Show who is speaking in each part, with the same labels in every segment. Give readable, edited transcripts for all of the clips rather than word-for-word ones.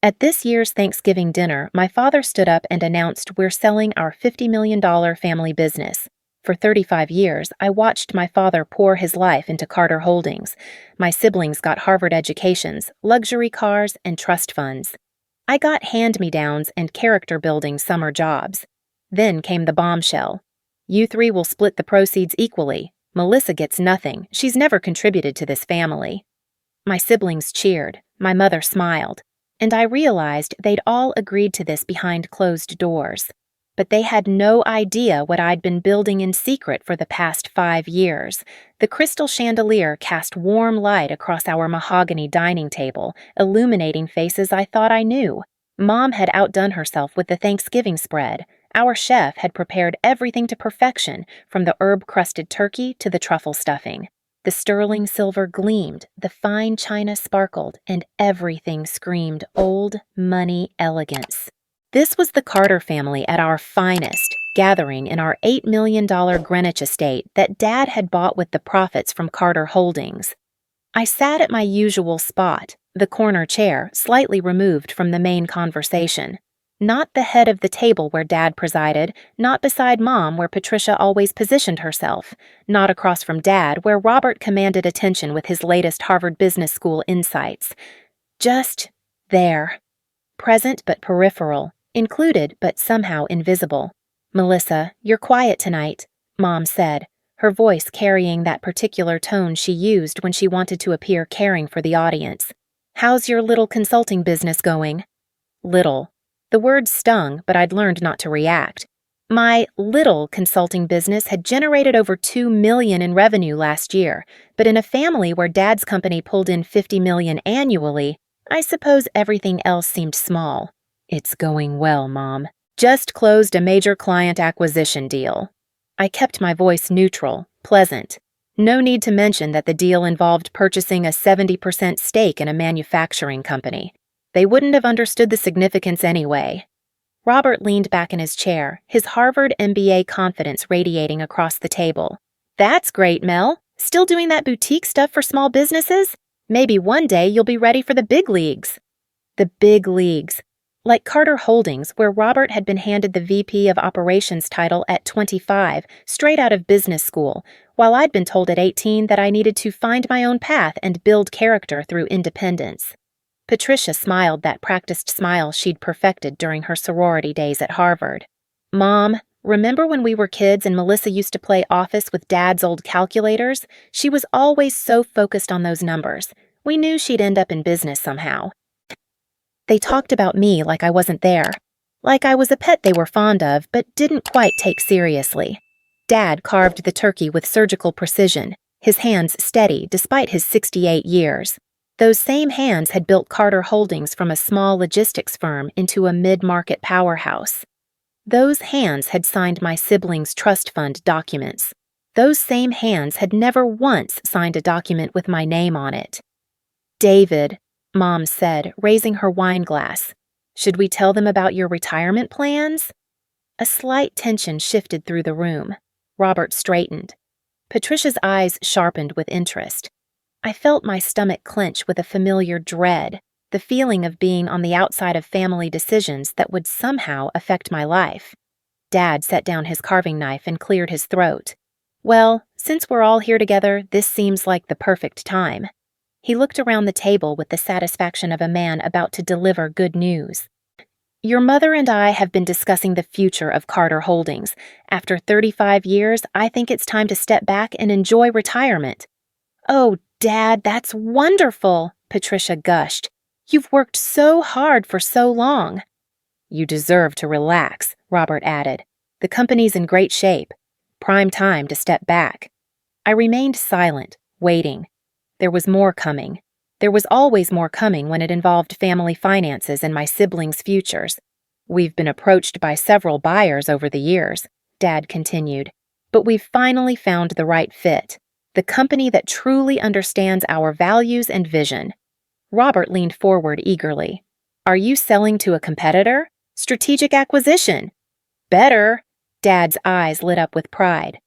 Speaker 1: At this year's Thanksgiving dinner, my father stood up and announced we're selling our $50 million family business. For 35 years, I watched my father pour his life into Carter Holdings. My siblings got Harvard educations, luxury cars, and trust funds. I got hand-me-downs and character-building summer jobs. Then came the bombshell. You three will split the proceeds equally. Melissa gets nothing. She's never contributed to this family. My siblings cheered. My mother smiled. And I realized they'd all agreed to this behind closed doors. But they had no idea what I'd been building in secret for the past 5 years. The crystal chandelier cast warm light across our mahogany dining table, illuminating faces I thought I knew. Mom had outdone herself with the Thanksgiving spread. Our chef had prepared everything to perfection, from the herb-crusted turkey to the truffle stuffing. The sterling silver gleamed, the fine china sparkled, and everything screamed old money elegance. This was the Carter family at our finest, gathering in our $8 million Greenwich estate that Dad had bought with the profits from Carter Holdings. I sat at my usual spot, the corner chair, slightly removed from the main conversation. Not the head of the table where Dad presided, not beside Mom where Patricia always positioned herself, not across from Dad where Robert commanded attention with his latest Harvard Business School insights. Just there. Present but peripheral, included but somehow invisible. "Melissa, you're quiet tonight," Mom said, her voice carrying that particular tone she used when she wanted to appear caring for the audience. "How's your little consulting business going?" Little. The word stung, but I'd learned not to react. My little consulting business had generated over $2 million in revenue last year, but in a family where Dad's company pulled in $50 million annually, I suppose everything else seemed small. "It's going well, Mom. Just closed a major client acquisition deal." I kept my voice neutral, pleasant. No need to mention that the deal involved purchasing a 70% stake in a manufacturing company. They wouldn't have understood the significance anyway. Robert leaned back in his chair, his Harvard MBA confidence radiating across the table. "That's great, Mel. Still doing that boutique stuff for small businesses? Maybe one day you'll be ready for the big leagues." The big leagues. Like Carter Holdings, where Robert had been handed the VP of Operations title at 25, straight out of business school, while I'd been told at 18 that I needed to find my own path and build character through independence. Patricia smiled that practiced smile she'd perfected during her sorority days at Harvard. "Mom, remember when we were kids and Melissa used to play office with Dad's old calculators? She was always so focused on those numbers. We knew she'd end up in business somehow." They talked about me like I wasn't there, like I was a pet they were fond of but didn't quite take seriously. Dad carved the turkey with surgical precision, his hands steady despite his 68 years. Those same hands had built Carter Holdings from a small logistics firm into a mid-market powerhouse. Those hands had signed my siblings' trust fund documents. Those same hands had never once signed a document with my name on it. "David," Mom said, raising her wine glass, "should we tell them about your retirement plans?" A slight tension shifted through the room. Robert straightened. Patricia's eyes sharpened with interest. I felt my stomach clench with a familiar dread, the feeling of being on the outside of family decisions that would somehow affect my life. Dad set down his carving knife and cleared his throat. "Well, since we're all here together, this seems like the perfect time." He looked around the table with the satisfaction of a man about to deliver good news. "Your mother and I have been discussing the future of Carter Holdings. After 35 years, I think it's time to step back and enjoy retirement." "Oh, Dad, that's wonderful," Patricia gushed. "You've worked so hard for so long." "You deserve to relax," Robert added. "The company's in great shape. Prime time to step back." I remained silent, waiting. There was more coming. There was always more coming when it involved family finances and my siblings' futures. "We've been approached by several buyers over the years," Dad continued, "but we've finally found the right fit. The company that truly understands our values and vision." Robert leaned forward eagerly. "Are you selling to a competitor? Strategic acquisition?" "Better." Dad's eyes lit up with pride.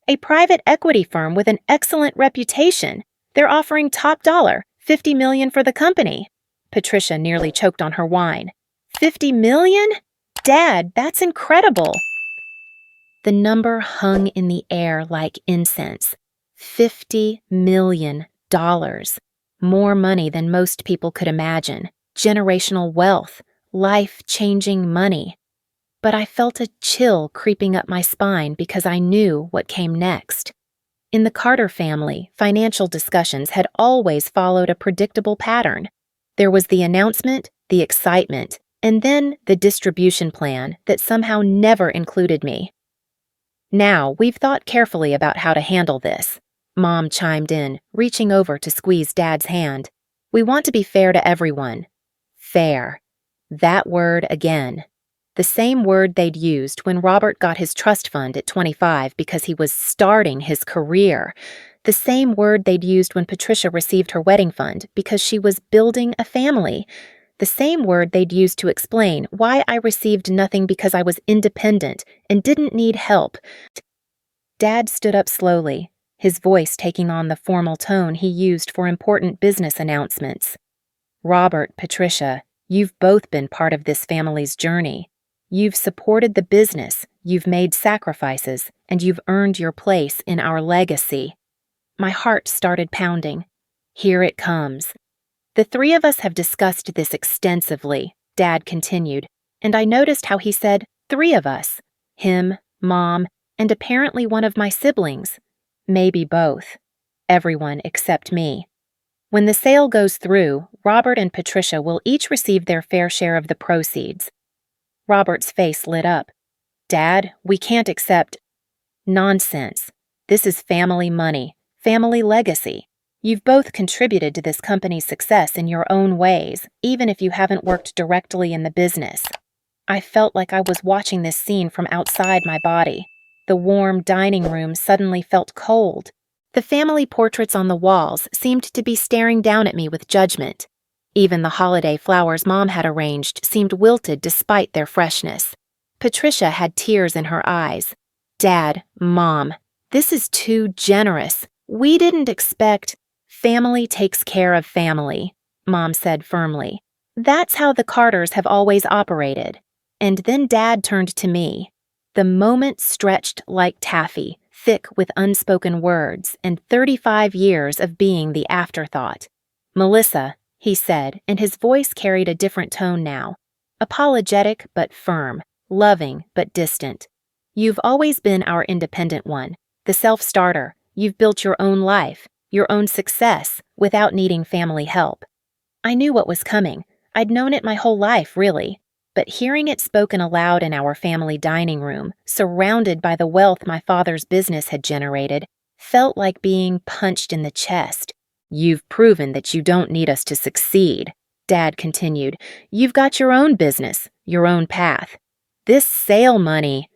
Speaker 1: "A private equity firm with an excellent reputation. They're offering top dollar, $50 million for the company." Patricia nearly choked on her wine. 50 million? Dad, that's incredible. The number hung in the air like incense. $50 million. More money than most people could imagine. Generational wealth. Life-changing money. But I felt a chill creeping up my spine because I knew what came next. In the Carter family, financial discussions had always followed a predictable pattern. There was the announcement, the excitement, and then the distribution plan that somehow never included me. Now, we've thought carefully about how to handle this. Mom chimed in, reaching over to squeeze Dad's hand. We want to be fair to everyone. Fair. That word again. The same word they'd used when Robert got his trust fund at 25 because he was starting his career. The same word they'd used when Patricia received her wedding fund because she was building a family. The same word they'd used to explain why I received nothing because I was independent and didn't need help. Dad stood up slowly, his voice taking on the formal tone he used for important business announcements. Robert, Patricia, you've both been part of this family's journey. You've supported the business, you've made sacrifices, and you've earned your place in our legacy. My heart started pounding. Here it comes. The three of us have discussed this extensively, Dad continued, and I noticed how he said, 3 of us. Him, Mom, and apparently one of my siblings. Maybe both. Everyone except me. When the sale goes through, Robert and Patricia will each receive their fair share of the proceeds. Robert's face lit up. Dad, we can't accept. Nonsense. This is family money, family legacy. You've both contributed to this company's success in your own ways, even if you haven't worked directly in the business. I felt like I was watching this scene from outside my body. The warm dining room suddenly felt cold. The family portraits on the walls seemed to be staring down at me with judgment. Even the holiday flowers Mom had arranged seemed wilted despite their freshness. Patricia had tears in her eyes. Dad, Mom, this is too generous. We didn't expect. Family takes care of family, Mom said firmly. That's how the Carters have always operated. And then Dad turned to me. The moment stretched like taffy, thick with unspoken words and 35 years of being the afterthought. Melissa, he said, and his voice carried a different tone now. Apologetic but firm, loving but distant. You've always been our independent one, the self-starter. You've built your own life, your own success, without needing family help. I knew what was coming. I'd known it my whole life, really. But hearing it spoken aloud in our family dining room, surrounded by the wealth my father's business had generated, felt like being punched in the chest. You've proven that you don't need us to succeed, Dad continued. You've got your own business, your own path. This sale money,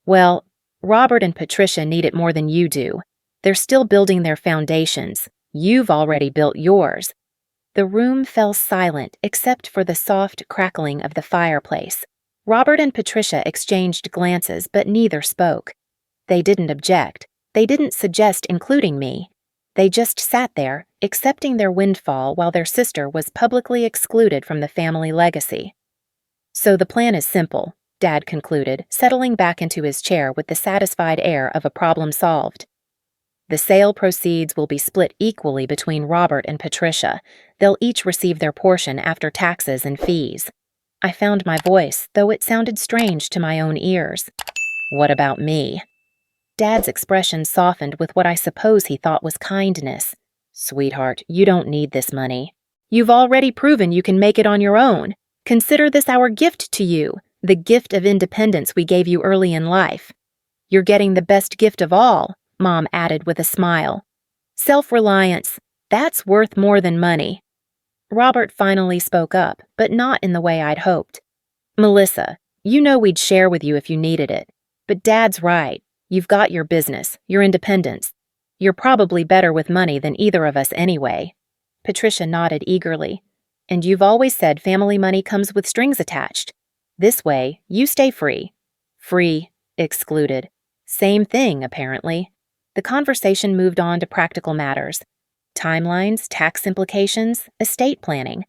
Speaker 1: well, Robert and Patricia need it more than you do. They're still building their foundations. You've already built yours. The room fell silent except for the soft crackling of the fireplace. Robert and Patricia exchanged glances, but neither spoke. They didn't object. They didn't suggest including me. They just sat there, accepting their windfall while their sister was publicly excluded from the family legacy. So the plan is simple, Dad concluded, settling back into his chair with the satisfied air of a problem solved. The sale proceeds will be split equally between Robert and Patricia. They'll each receive their portion after taxes and fees. I found my voice, though it sounded strange to my own ears. What about me? Dad's expression softened with what I suppose he thought was kindness. Sweetheart, you don't need this money. You've already proven you can make it on your own. Consider this our gift to you, the gift of independence we gave you early in life. You're getting the best gift of all, Mom added with a smile. Self-reliance, that's worth more than money. Robert finally spoke up, but not in the way I'd hoped. Melissa, you know we'd share with you if you needed it. But Dad's right. You've got your business, your independence. You're probably better with money than either of us anyway. Patricia nodded eagerly. And you've always said family money comes with strings attached. This way, you stay free. Free, excluded. Same thing, apparently. The conversation moved on to practical matters. Timelines, tax implications, estate planning.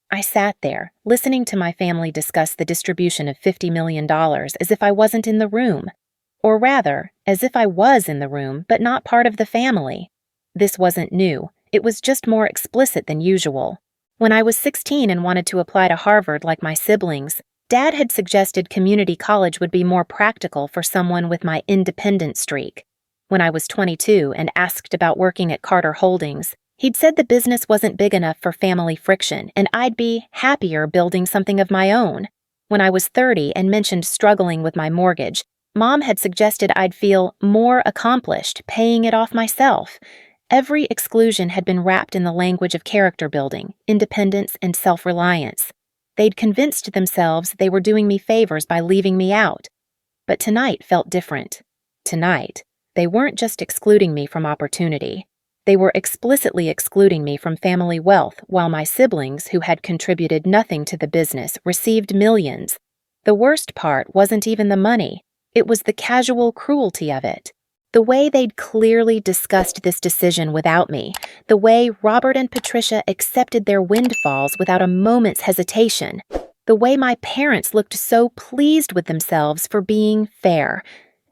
Speaker 1: I sat there, listening to my family discuss the distribution of $50 million as if I wasn't in the room. Or rather, as if I was in the room, but not part of the family. This wasn't new, it was just more explicit than usual. When I was 16 and wanted to apply to Harvard like my siblings, Dad had suggested community college would be more practical for someone with my independent streak. When I was 22 and asked about working at Carter Holdings, he'd said the business wasn't big enough for family friction and I'd be happier building something of my own. When I was 30 and mentioned struggling with my mortgage, Mom had suggested I'd feel more accomplished paying it off myself. Every exclusion had been wrapped in the language of character building, independence, and self-reliance. They'd convinced themselves they were doing me favors by leaving me out. But tonight felt different. Tonight, they weren't just excluding me from opportunity. They were explicitly excluding me from family wealth while my siblings, who had contributed nothing to the business, received millions. The worst part wasn't even the money. It was the casual cruelty of it. The way they'd clearly discussed this decision without me, the way Robert and Patricia accepted their windfalls without a moment's hesitation, the way my parents looked so pleased with themselves for being fair.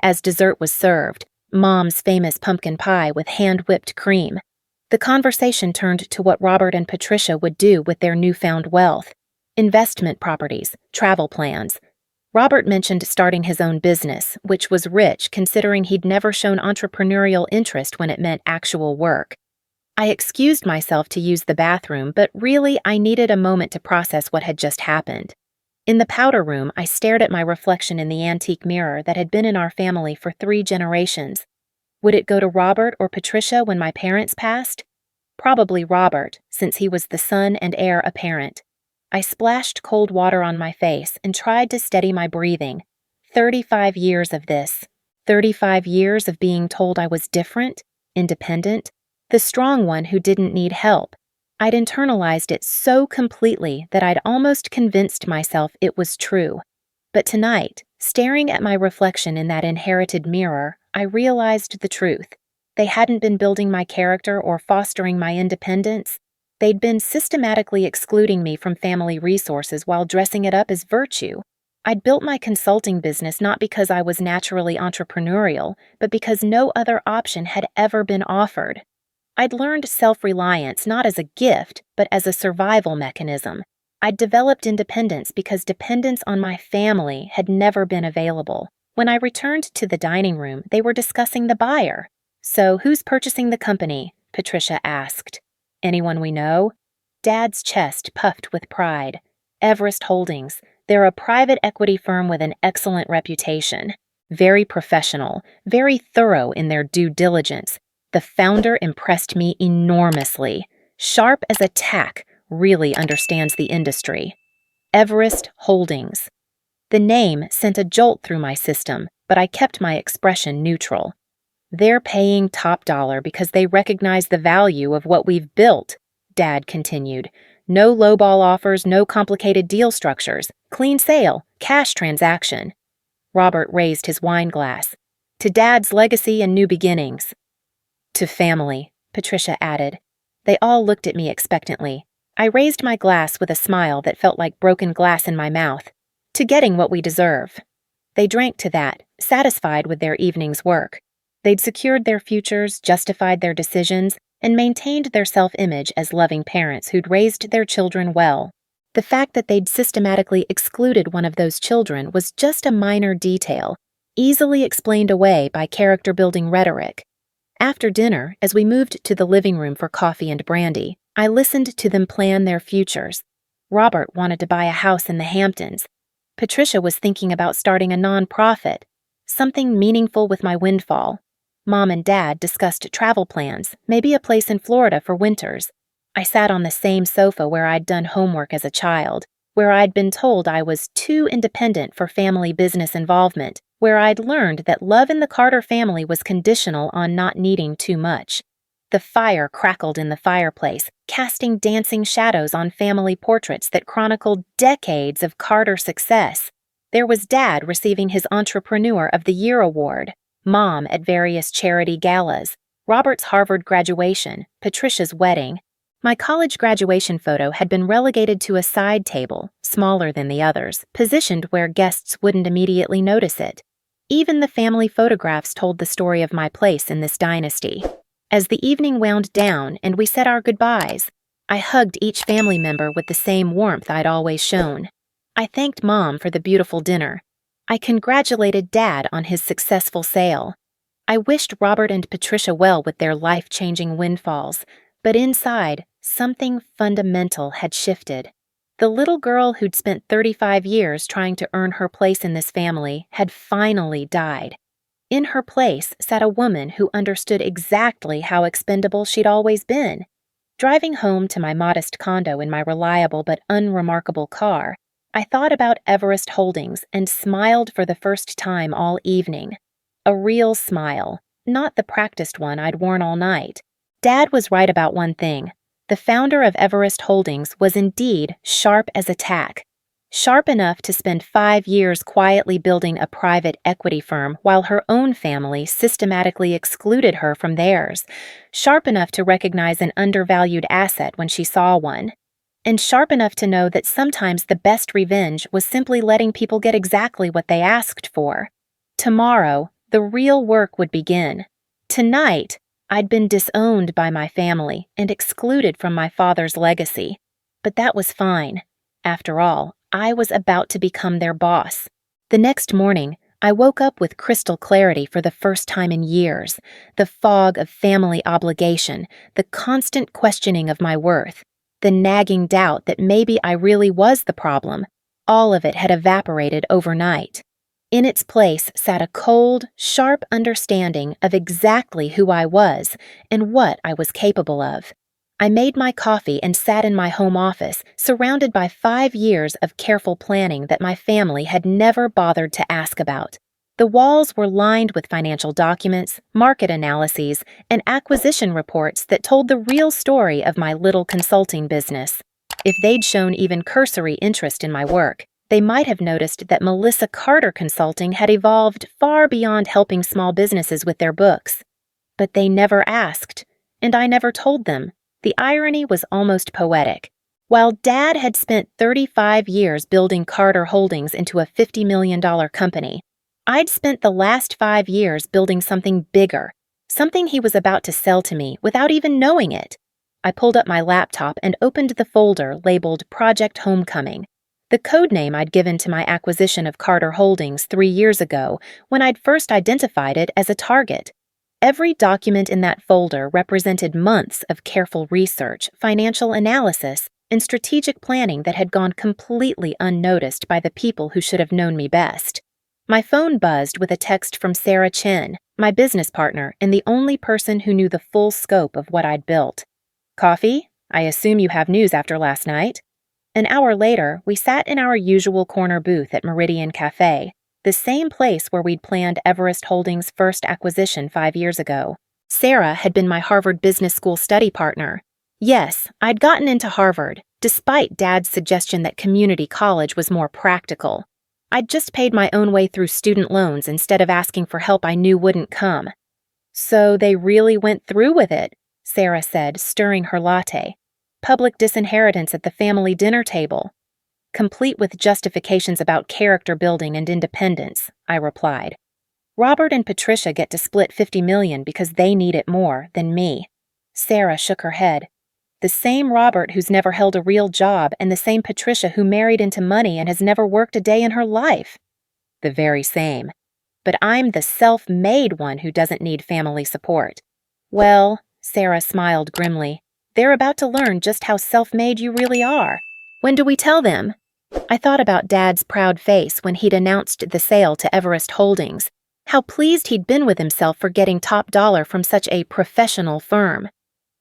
Speaker 1: As dessert was served, Mom's famous pumpkin pie with hand-whipped cream, the conversation turned to what Robert and Patricia would do with their newfound wealth. Investment properties, travel plans. Robert mentioned starting his own business, which was rich considering he'd never shown entrepreneurial interest when it meant actual work. I excused myself to use the bathroom, but really I needed a moment to process what had just happened. In the powder room, I stared at my reflection in the antique mirror that had been in our family for 3 generations. Would it go to Robert or Patricia when my parents passed? Probably Robert, since he was the son and heir apparent. I splashed cold water on my face and tried to steady my breathing. 35 years of this. 35 years of being told I was different, independent, the strong one who didn't need help. I'd internalized it so completely that I'd almost convinced myself it was true. But tonight, staring at my reflection in that inherited mirror, I realized the truth. They hadn't been building my character or fostering my independence. They'd been systematically excluding me from family resources while dressing it up as virtue. I'd built my consulting business not because I was naturally entrepreneurial, but because no other option had ever been offered. I'd learned self-reliance not as a gift, but as a survival mechanism. I'd developed independence because dependence on my family had never been available. When I returned to the dining room, they were discussing the buyer. "So who's purchasing the company?" Patricia asked. "Anyone we know?" Dad's chest puffed with pride. "Everest Holdings. They're a private equity firm with an excellent reputation. Very professional, very thorough in their due diligence. The founder impressed me enormously. Sharp as a tack, really understands the industry. Everest Holdings." The name sent a jolt through my system, but I kept my expression neutral. "They're paying top dollar because they recognize the value of what we've built," Dad continued. "No lowball offers, no complicated deal structures. Clean sale, cash transaction." Robert raised his wine glass. "To Dad's legacy and new beginnings." "To family," Patricia added. They all looked at me expectantly. I raised my glass with a smile that felt like broken glass in my mouth. "To getting what we deserve." They drank to that, satisfied with their evening's work. They'd secured their futures, justified their decisions, and maintained their self-image as loving parents who'd raised their children well. The fact that they'd systematically excluded one of those children was just a minor detail, easily explained away by character-building rhetoric. After dinner, as we moved to the living room for coffee and brandy, I listened to them plan their futures. Robert wanted to buy a house in the Hamptons. Patricia was thinking about starting a nonprofit, something meaningful with my windfall. Mom and Dad discussed travel plans, maybe a place in Florida for winters. I sat on the same sofa where I'd done homework as a child, where I'd been told I was too independent for family business involvement, where I'd learned that love in the Carter family was conditional on not needing too much. The fire crackled in the fireplace, casting dancing shadows on family portraits that chronicled decades of Carter success. There was Dad receiving his Entrepreneur of the Year award, Mom at various charity galas, Robert's Harvard graduation, Patricia's wedding. My college graduation photo had been relegated to a side table, smaller than the others, positioned where guests wouldn't immediately notice it. Even the family photographs told the story of my place in this dynasty. As the evening wound down and we said our goodbyes, I hugged each family member with the same warmth I'd always shown. I thanked Mom for the beautiful dinner. I congratulated Dad on his successful sale. I wished Robert and Patricia well with their life-changing windfalls, but inside, something fundamental had shifted. The little girl who'd spent 35 years trying to earn her place in this family had finally died. In her place sat a woman who understood exactly how expendable she'd always been. Driving home to my modest condo in my reliable but unremarkable car, I thought about Everest Holdings and smiled for the first time all evening. A real smile, not the practiced one I'd worn all night. Dad was right about one thing. The founder of Everest Holdings was indeed sharp as a tack. Sharp enough to spend 5 years quietly building a private equity firm while her own family systematically excluded her from theirs. Sharp enough to recognize an undervalued asset when she saw one. And sharp enough to know that sometimes the best revenge was simply letting people get exactly what they asked for. Tomorrow, the real work would begin. Tonight, I'd been disowned by my family and excluded from my father's legacy. But that was fine. After all, I was about to become their boss. The next morning, I woke up with crystal clarity for the first time in years. The fog of family obligation, the constant questioning of my worth, the nagging doubt that maybe I really was the problem, all of it had evaporated overnight. In its place sat a cold, sharp understanding of exactly who I was and what I was capable of. I made my coffee and sat in my home office, surrounded by 5 years of careful planning that my family had never bothered to ask about. The walls were lined with financial documents, market analyses, and acquisition reports that told the real story of my little consulting business. If they'd shown even cursory interest in my work, they might have noticed that Melissa Carter Consulting had evolved far beyond helping small businesses with their books. But they never asked, and I never told them. The irony was almost poetic. While Dad had spent 35 years building Carter Holdings into a $50 million company, I'd spent the last 5 years building something bigger, something he was about to sell to me without even knowing it. I pulled up my laptop and opened the folder labeled Project Homecoming, the code name I'd given to my acquisition of Carter Holdings 3 years ago when I'd first identified it as a target. Every document in that folder represented months of careful research, financial analysis, and strategic planning that had gone completely unnoticed by the people who should have known me best. My phone buzzed with a text from Sarah Chen, my business partner and the only person who knew the full scope of what I'd built. "Coffee? I assume you have news after last night?" An hour later, we sat in our usual corner booth at Meridian Cafe, the same place where we'd planned Everest Holdings' first acquisition 5 years ago. Sarah had been my Harvard Business School study partner. Yes, I'd gotten into Harvard, despite Dad's suggestion that community college was more practical. I'd just paid my own way through student loans instead of asking for help I knew wouldn't come. "So they really went through with it," Sarah said, stirring her latte. "Public disinheritance at the family dinner table." "Complete with justifications about character building and independence," I replied. "Robert and Patricia get to split $50 million because they need it more than me." Sarah shook her head. "The same Robert who's never held a real job and the same Patricia who married into money and has never worked a day in her life." "The very same. But I'm the self-made one who doesn't need family support." "Well," Sarah smiled grimly, "they're about to learn just how self-made you really are. When do we tell them?" I thought about Dad's proud face when he'd announced the sale to Everest Holdings, how pleased he'd been with himself for getting top dollar from such a professional firm.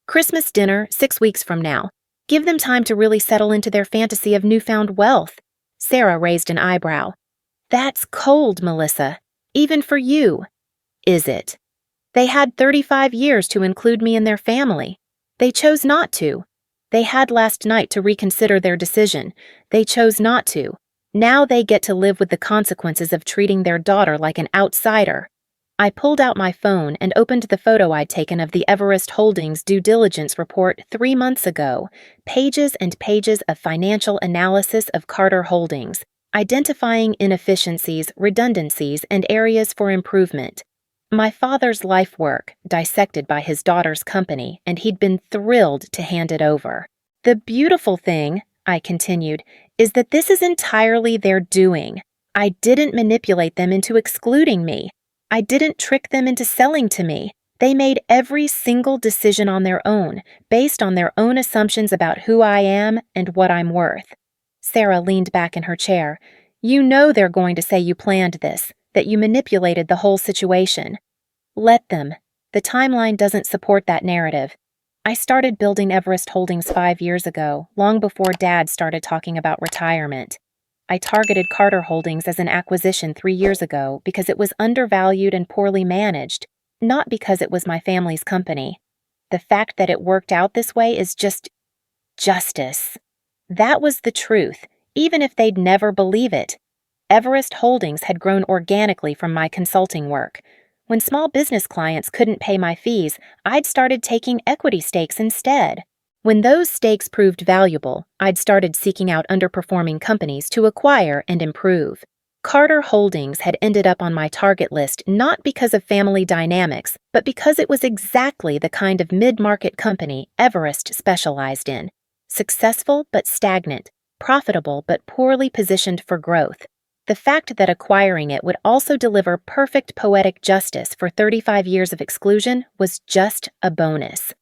Speaker 1: "Christmas dinner 6 weeks from now. Give them time to really settle into their fantasy of newfound wealth." Sarah raised an eyebrow. "That's cold, Melissa. Even for you." "Is it?" "They had 35 years to include me in their family. They chose not to. They had last night to reconsider their decision. They chose not to. Now they get to live with the consequences of treating their daughter like an outsider." I pulled out my phone and opened the photo I'd taken of the Everest Holdings due diligence report 3 months ago. Pages and pages of financial analysis of Carter Holdings, identifying inefficiencies, redundancies, and areas for improvement. My father's life work, dissected by his daughter's company, and he'd been thrilled to hand it over. The beautiful thing, I continued, is that this is entirely their doing. I didn't manipulate them into excluding me. I didn't trick them into selling to me. They made every single decision on their own, based on their own assumptions about who I am and what I'm worth. Sarah leaned back in her chair. You know they're going to say you planned this, that you manipulated the whole situation. Let them. The timeline doesn't support that narrative. I started building Everest Holdings 5 years ago, long before Dad started talking about retirement. I targeted Carter Holdings as an acquisition 3 years ago because it was undervalued and poorly managed, not because it was my family's company. The fact that it worked out this way is just justice. That was the truth, even if they'd never believe it. Everest Holdings had grown organically from my consulting work. When small business clients couldn't pay my fees, I'd started taking equity stakes instead. When those stakes proved valuable, I'd started seeking out underperforming companies to acquire and improve. Carter Holdings had ended up on my target list not because of family dynamics, but because it was exactly the kind of mid-market company Everest specialized in. Successful but stagnant, profitable but poorly positioned for growth. The fact that acquiring it would also deliver perfect poetic justice for 35 years of exclusion was just a bonus.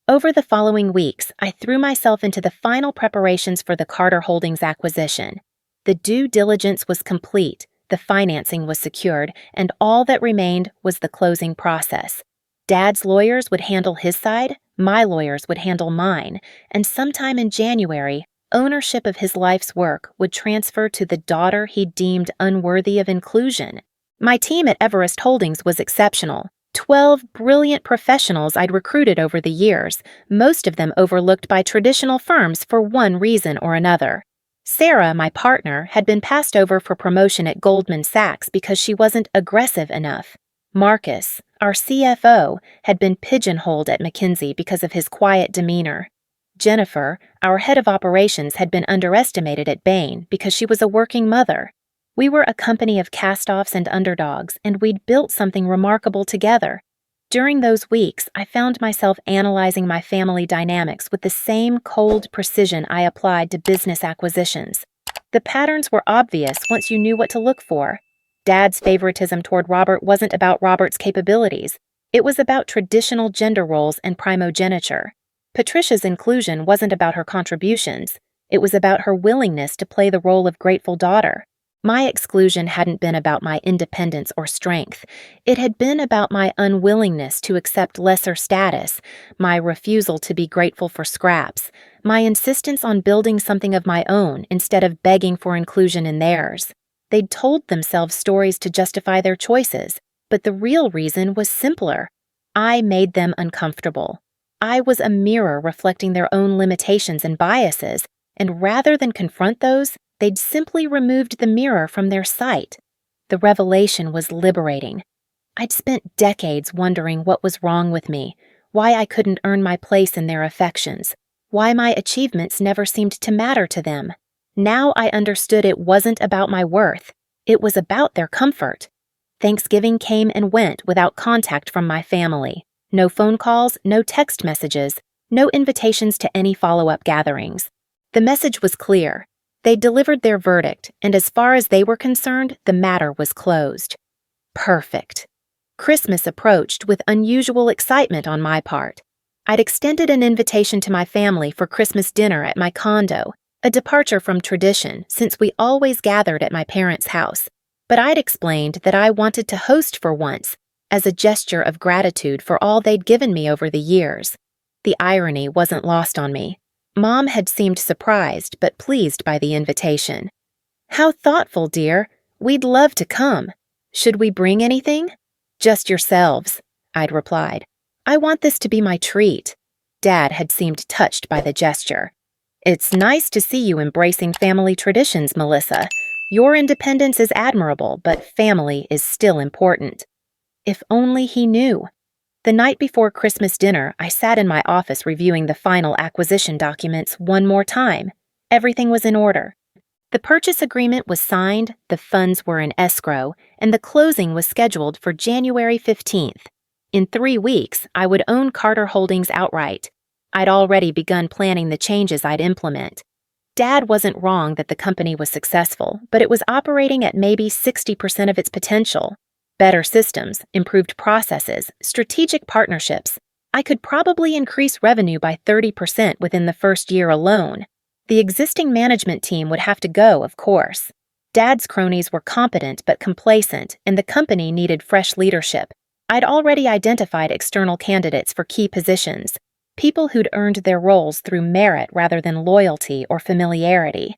Speaker 1: Over the following weeks, I threw myself into the final preparations for the Carter Holdings acquisition. The due diligence was complete, the financing was secured, and all that remained was the closing process. Dad's lawyers would handle his side, my lawyers would handle mine, and sometime in January, ownership of his life's work would transfer to the daughter he deemed unworthy of inclusion. My team at Everest Holdings was exceptional. 12 brilliant professionals I'd recruited over the years, most of them overlooked by traditional firms for one reason or another. Sarah, my partner, had been passed over for promotion at Goldman Sachs because she wasn't aggressive enough. Marcus, our CFO, had been pigeonholed at McKinsey because of his quiet demeanor. Jennifer, our head of operations, had been underestimated at Bain because she was a working mother. We were a company of cast-offs and underdogs, and we'd built something remarkable together. During those weeks, I found myself analyzing my family dynamics with the same cold precision I applied to business acquisitions. The patterns were obvious once you knew what to look for. Dad's favoritism toward Robert wasn't about Robert's capabilities. It was about traditional gender roles and primogeniture. Patricia's inclusion wasn't about her contributions. It was about her willingness to play the role of grateful daughter. My exclusion hadn't been about my independence or strength. It had been about my unwillingness to accept lesser status, my refusal to be grateful for scraps, my insistence on building something of my own instead of begging for inclusion in theirs. They'd told themselves stories to justify their choices, but the real reason was simpler. I made them uncomfortable. I was a mirror reflecting their own limitations and biases, and rather than confront those, they'd simply removed the mirror from their sight. The revelation was liberating. I'd spent decades wondering what was wrong with me, why I couldn't earn my place in their affections, why my achievements never seemed to matter to them. Now I understood it wasn't about my worth. It was about their comfort. Thanksgiving came and went without contact from my family. No phone calls, no text messages, no invitations to any follow-up gatherings. The message was clear. They delivered their verdict, and as far as they were concerned, the matter was closed. Perfect. Christmas approached with unusual excitement on my part. I'd extended an invitation to my family for Christmas dinner at my condo, a departure from tradition since we always gathered at my parents' house. But I'd explained that I wanted to host for once, as a gesture of gratitude for all they'd given me over the years. The irony wasn't lost on me. Mom had seemed surprised but pleased by the invitation. "How thoughtful, dear. We'd love to come. Should we bring anything?" "Just yourselves," I'd replied. "I want this to be my treat." Dad had seemed touched by the gesture. "It's nice to see you embracing family traditions, Melissa. Your independence is admirable, but family is still important." If only he knew. The night before Christmas dinner, I sat in my office reviewing the final acquisition documents one more time. Everything was in order. The purchase agreement was signed, the funds were in escrow, and the closing was scheduled for January 15th. In 3 weeks, I would own Carter Holdings outright. I'd already begun planning the changes I'd implement. Dad wasn't wrong that the company was successful, but it was operating at maybe 60% of its potential. Better systems, improved processes, strategic partnerships. I could probably increase revenue by 30% within the first year alone. The existing management team would have to go, of course. Dad's cronies were competent but complacent, and the company needed fresh leadership. I'd already identified external candidates for key positions, people who'd earned their roles through merit rather than loyalty or familiarity.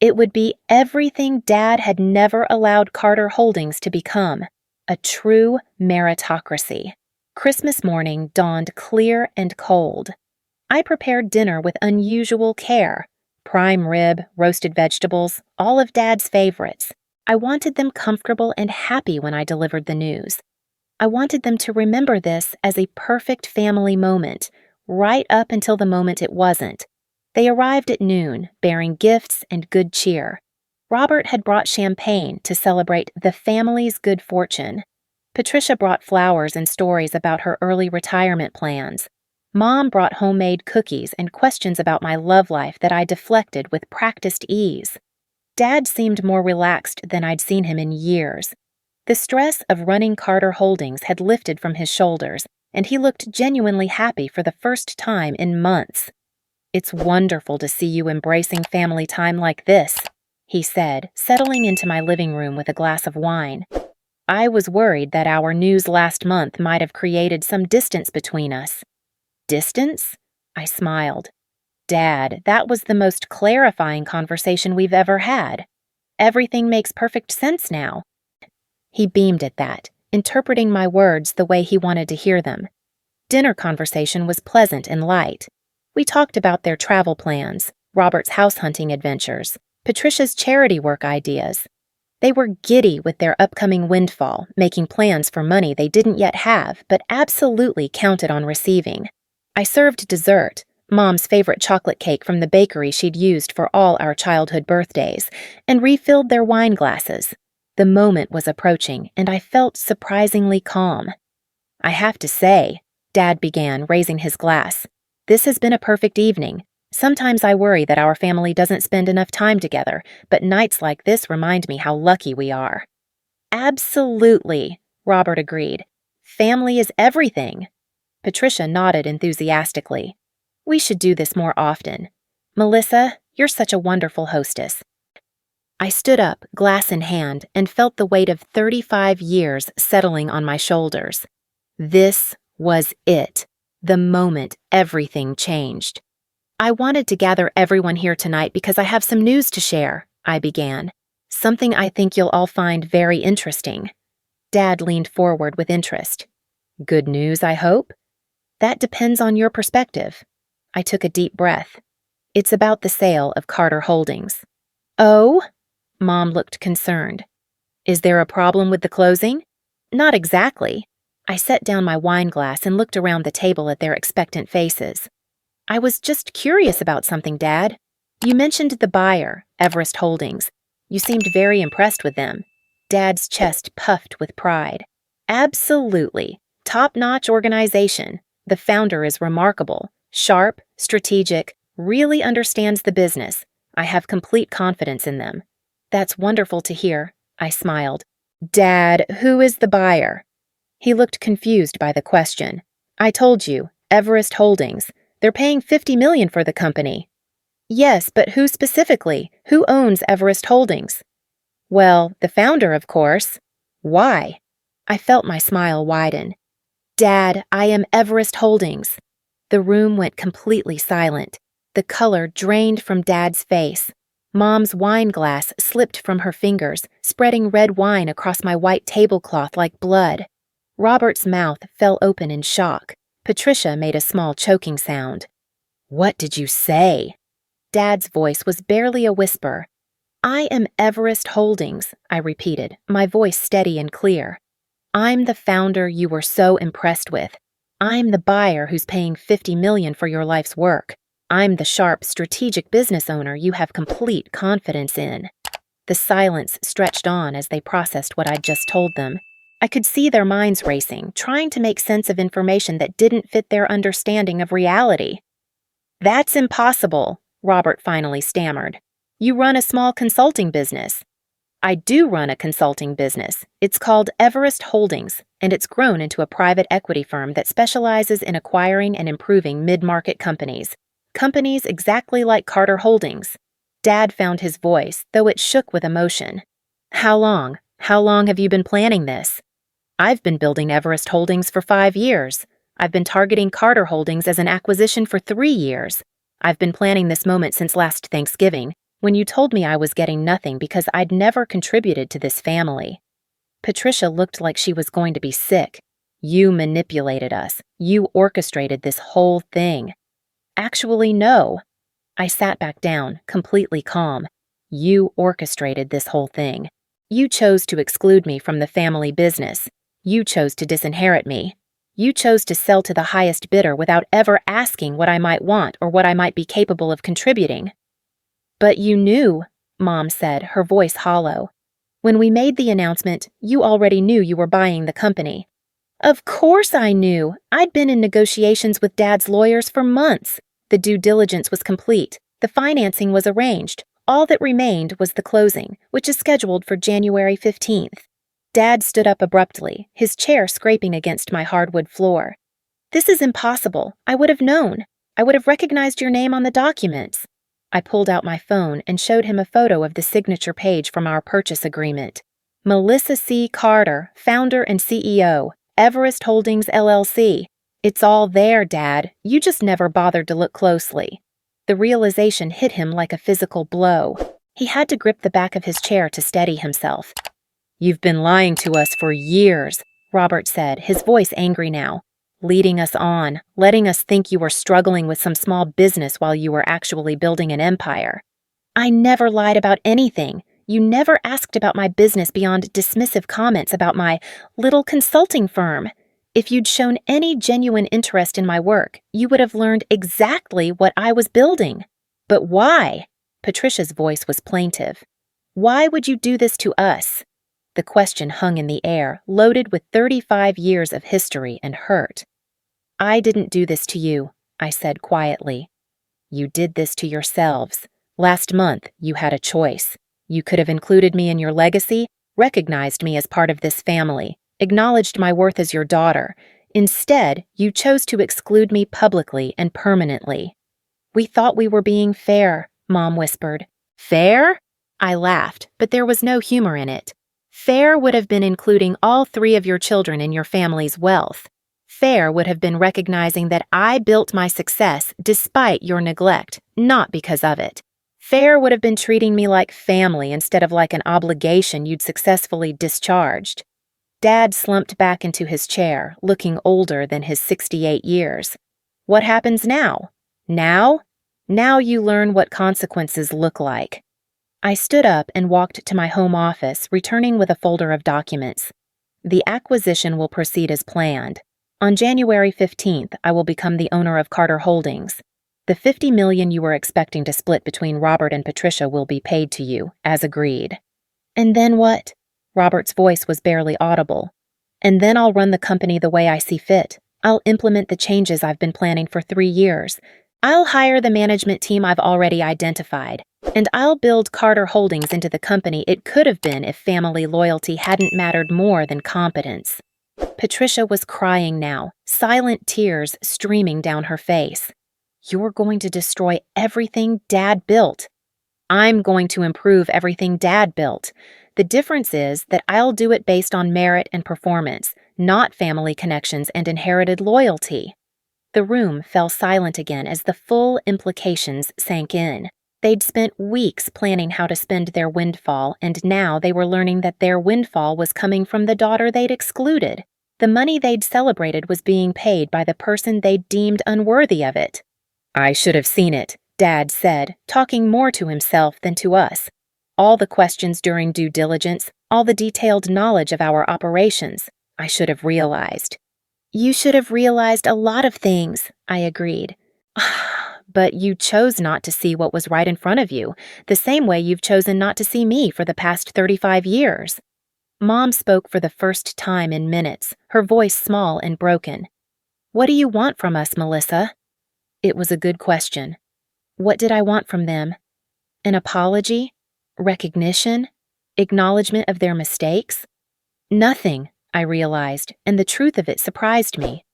Speaker 1: It would be everything Dad had never allowed Carter Holdings to become. A true meritocracy. Christmas morning dawned clear and cold. I prepared dinner with unusual care. Prime rib, roasted vegetables, all of Dad's favorites. I wanted them comfortable and happy when I delivered the news. I wanted them to remember this as a perfect family moment, right up until the moment it wasn't. They arrived at noon, bearing gifts and good cheer. Robert had brought champagne to celebrate the family's good fortune. Patricia brought flowers and stories about her early retirement plans. Mom brought homemade cookies and questions about my love life that I deflected with practiced ease. Dad seemed more relaxed than I'd seen him in years. The stress of running Carter Holdings had lifted from his shoulders, and he looked genuinely happy for the first time in months. "It's wonderful to see you embracing family time like this," he said, settling into my living room with a glass of wine. "I was worried that our news last month might have created some distance between us." "Distance?" I smiled. "Dad, that was the most clarifying conversation we've ever had. Everything makes perfect sense now." He beamed at that, interpreting my words the way he wanted to hear them. Dinner conversation was pleasant and light. We talked about their travel plans, Robert's house hunting adventures, Patricia's charity work ideas. They were giddy with their upcoming windfall, making plans for money they didn't yet have, but absolutely counted on receiving. I served dessert, Mom's favorite chocolate cake from the bakery she'd used for all our childhood birthdays, and refilled their wine glasses. The moment was approaching, and I felt surprisingly calm. "I have to say," Dad began, raising his glass, "this has been a perfect evening. Sometimes I worry that our family doesn't spend enough time together, but nights like this remind me how lucky we are." "Absolutely," Robert agreed. "Family is everything." Patricia nodded enthusiastically. "We should do this more often. Melissa, you're such a wonderful hostess." I stood up, glass in hand, and felt the weight of 35 years settling on my shoulders. This was it, the moment everything changed. "I wanted to gather everyone here tonight because I have some news to share," I began. "Something I think you'll all find very interesting." Dad leaned forward with interest. "Good news, I hope?" "That depends on your perspective." I took a deep breath. "It's about the sale of Carter Holdings." "Oh?" Mom looked concerned. "Is there a problem with the closing?" "Not exactly." I set down my wine glass and looked around the table at their expectant faces. "I was just curious about something, Dad. You mentioned the buyer, Everest Holdings. You seemed very impressed with them." Dad's chest puffed with pride. "Absolutely. Top-notch organization. The founder is remarkable. Sharp, strategic, really understands the business. I have complete confidence in them." "That's wonderful to hear," I smiled. "Dad, who is the buyer?" He looked confused by the question. "I told you, Everest Holdings. They're paying $50 million for the company." "Yes, but who specifically? Who owns Everest Holdings?" "Well, the founder, of course." "Why?" I felt my smile widen. "Dad, I am Everest Holdings." The room went completely silent. The color drained from Dad's face. Mom's wine glass slipped from her fingers, spreading red wine across my white tablecloth like blood. Robert's mouth fell open in shock. Patricia made a small choking sound. "What did you say?" Dad's voice was barely a whisper. "I am Everest Holdings," I repeated, my voice steady and clear. I'm the founder you were so impressed with. I'm the buyer who's paying $50 million for your life's work. I'm the sharp, strategic business owner you have complete confidence in." The silence stretched on as they processed what I'd just told them. I could see their minds racing, trying to make sense of information that didn't fit their understanding of reality. "That's impossible," Robert finally stammered. "You run a small consulting business." "I do run a consulting business. It's called Everest Holdings, and it's grown into a private equity firm that specializes in acquiring and improving mid-market companies. Companies exactly like Carter Holdings." Dad found his voice, though it shook with emotion. How long? How long have you been planning this?" "I've been building Everest Holdings for 5 years. I've been targeting Carter Holdings as an acquisition for 3 years. I've been planning this moment since last Thanksgiving, when you told me I was getting nothing because I'd never contributed to this family." Patricia looked like she was going to be sick. "You manipulated us. You orchestrated this whole thing." "Actually, no." I sat back down, completely calm. "You orchestrated this whole thing. You chose to exclude me from the family business. You chose to disinherit me. You chose to sell to the highest bidder without ever asking what I might want or what I might be capable of contributing." "But you knew," Mom said, her voice hollow. "When we made the announcement, you already knew you were buying the company." "Of course I knew. I'd been in negotiations with Dad's lawyers for months. The due diligence was complete. The financing was arranged. All that remained was the closing, which is scheduled for January 15th. Dad stood up abruptly, his chair scraping against my hardwood floor. "This is impossible. I would have known. I would have recognized your name on the documents." I pulled out my phone and showed him a photo of the signature page from our purchase agreement. "Melissa C. Carter, founder and CEO, Everest Holdings, LLC. It's all there, Dad. You just never bothered to look closely." The realization hit him like a physical blow. He had to grip the back of his chair to steady himself. "You've been lying to us for years," Robert said, his voice angry now. "Leading us on, letting us think you were struggling with some small business while you were actually building an empire." "I never lied about anything. You never asked about my business beyond dismissive comments about my little consulting firm. If you'd shown any genuine interest in my work, you would have learned exactly what I was building." "But why?" Patricia's voice was plaintive. "Why would you do this to us?" The question hung in the air, loaded with 35 years of history and hurt. "I didn't do this to you," I said quietly. "You did this to yourselves. Last month, you had a choice. You could have included me in your legacy, recognized me as part of this family, acknowledged my worth as your daughter. Instead, you chose to exclude me publicly and permanently." "We thought we were being fair," Mom whispered. "Fair?" I laughed, but there was no humor in it. "Fair would have been including all 3 of your children in your family's wealth. Fair would have been recognizing that I built my success despite your neglect, not because of it. Fair would have been treating me like family instead of like an obligation you'd successfully discharged." Dad slumped back into his chair, looking older than his 68 years. "What happens now? Now? Now you learn what consequences look like." I stood up and walked to my home office, returning with a folder of documents. "The acquisition will proceed as planned. On January 15th, I will become the owner of Carter Holdings. The $50 million you were expecting to split between Robert and Patricia will be paid to you, as agreed." "And then what?" Robert's voice was barely audible. "And then I'll run the company the way I see fit. I'll implement the changes I've been planning for 3 years. I'll hire the management team I've already identified. And I'll build Carter Holdings into the company it could have been if family loyalty hadn't mattered more than competence." Patricia was crying now, silent tears streaming down her face. "You're going to destroy everything Dad built." "I'm going to improve everything Dad built. The difference is that I'll do it based on merit and performance, not family connections and inherited loyalty." The room fell silent again as the full implications sank in. They'd spent weeks planning how to spend their windfall, and now they were learning that their windfall was coming from the daughter they'd excluded. The money they'd celebrated was being paid by the person they'd deemed unworthy of it. "I should have seen it," Dad said, talking more to himself than to us. "All the questions during due diligence, all the detailed knowledge of our operations. I should have realized. You should have realized a lot of things, I agreed. But you chose not to see what was right in front of you, the same way you've chosen not to see me for the past 35 years. Mom spoke for the first time in minutes, her voice small and broken. What do you want from us, Melissa? It was a good question. What did I want from them? An apology? Recognition? Acknowledgement of their mistakes? Nothing, I realized, and the truth of it surprised me.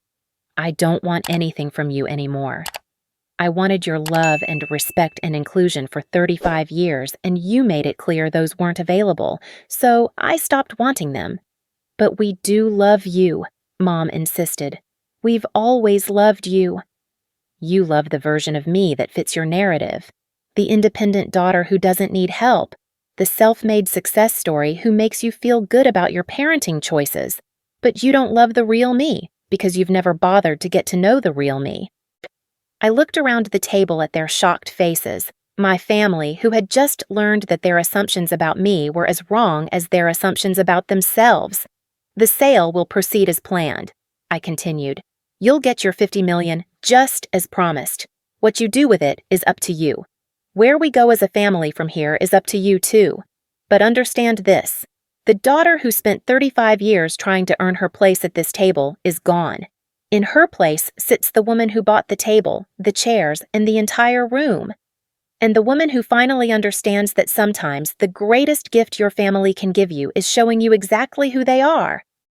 Speaker 1: I don't want anything from you anymore. I wanted your love and respect and inclusion for 35 years, and you made it clear those weren't available, so I stopped wanting them. But we do love you, Mom insisted. We've always loved you. You love the version of me that fits your narrative. The independent daughter who doesn't need help. The self-made success story who makes you feel good about your parenting choices. But you don't love the real me because you've never bothered to get to know the real me. I looked around the table at their shocked faces, my family who had just learned that their assumptions about me were as wrong as their assumptions about themselves. The sale will proceed as planned, I continued. You'll get your $50 million just as promised. What you do with it is up to you. Where we go as a family from here is up to you too. But understand this. The daughter who spent 35 years trying to earn her place at this table is gone. In her place sits the woman who bought the table, the chairs, and the entire room. And the woman who finally understands that sometimes the greatest gift your family can give you is showing you exactly who they are.